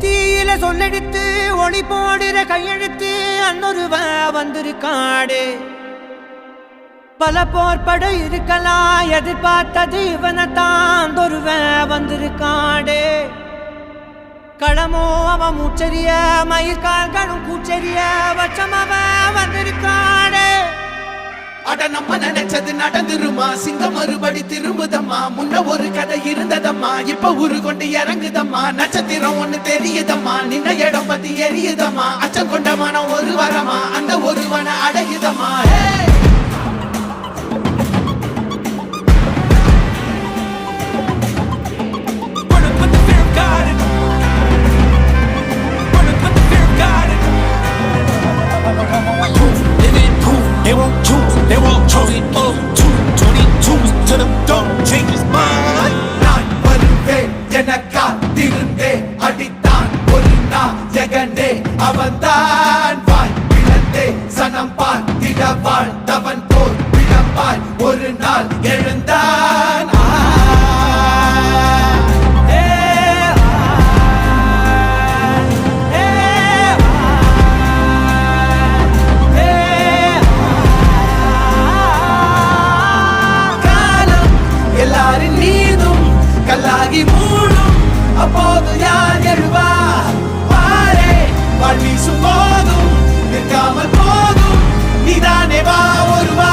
தீயில சொல்லெடுத்து ஒளி போடுற கையெழுத்து அன்னொருவ வந்திருக்காடு. பல போர்பட இருக்கலாம் எதிர்பார்த்தது இவனைத்தான் ஒருவ வந்திருக்காடு. களமோ அவன் மூச்சரிய மயிர்கால்களும் கூச்சரிய வச்சம் அவன் வந்திருக்காடு. அட நம்ம நினைச்சது நடந்துருமா, சிங்கம் மறுபடி திரும்புதம்மா. முன்ன ஒரு கதை இருந்ததம்மா, இப்ப உரு கொண்டு இறங்குதம்மா. நட்சத்திரம் ஒண்ணு தெரியுதம்மா, நின்ன இடம் பத்தி எரியுதம்மா. அச்சம் கொண்ட மனம் ஒரு வரமா, அந்த ஒருவனை அடையுதம்மா. They won't choose, they won't choose it up. 222 to the door, change his mind. நான் வருவேன் என காத்திருந்தே, அடித்தான் ஒரு நாள் ஜெகனே. அவன்தான் வாய் பிளந்தே, சனம் பார்த்திட வாழ்ந்தவன் போல் விளம்பாய் ஒரு நாள் எழுந்தான். கல்லாகி மூடும் அப்போது யார் எழுவா? பாரே வாழ் வீசும் போதும் நிற்காமல் போதும் நீதானே வா ஒருவா.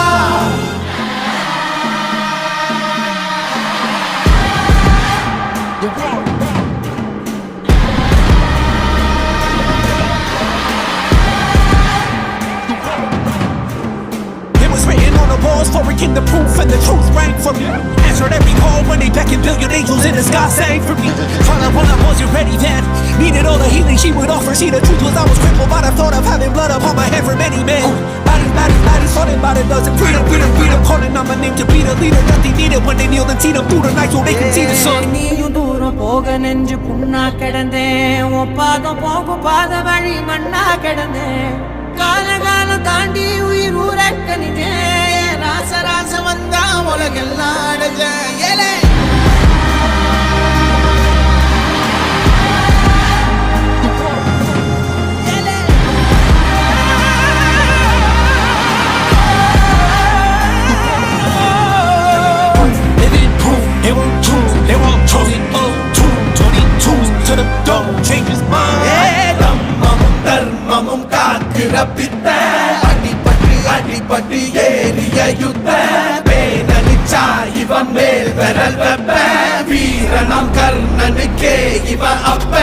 For a king, the proof and the truth rang for me. Answered every call when they beckoned, billion angels in the sky sang for me. Father, when I wasn't ready then, needed all the healing she would offer. See, the truth was I was crippled by the thought of having blood upon my head for many men. Bodies, falling by the dozen. Freedom, calling on my name to be the leader that they needed when they kneeled and see them through the night so they can see the sun. நீயும் தூரம் போக நெஞ்சு புண்ணா கிடந்தேன், ஒப்பாதம் போகும் பாத வழி மண்ணா கிடந்தேன். காலம் தாண்டி உயிர் ஊரக்கணிதேன், ராச வந்தா உலகெல்லாம் அடைஞ்ச ஏலே. They won't choose, they won't choose it up. 222 to the door, change his mind. தம்மமும் தர்மமும் காக்கிற பித்த, அடிபட்டு ஏறிய யுத்த. பேனலிச்சா இவன் மேல் விரல் வெப்ப, வீரனாம் கர்ணனுக்கே இவன் அப்ப.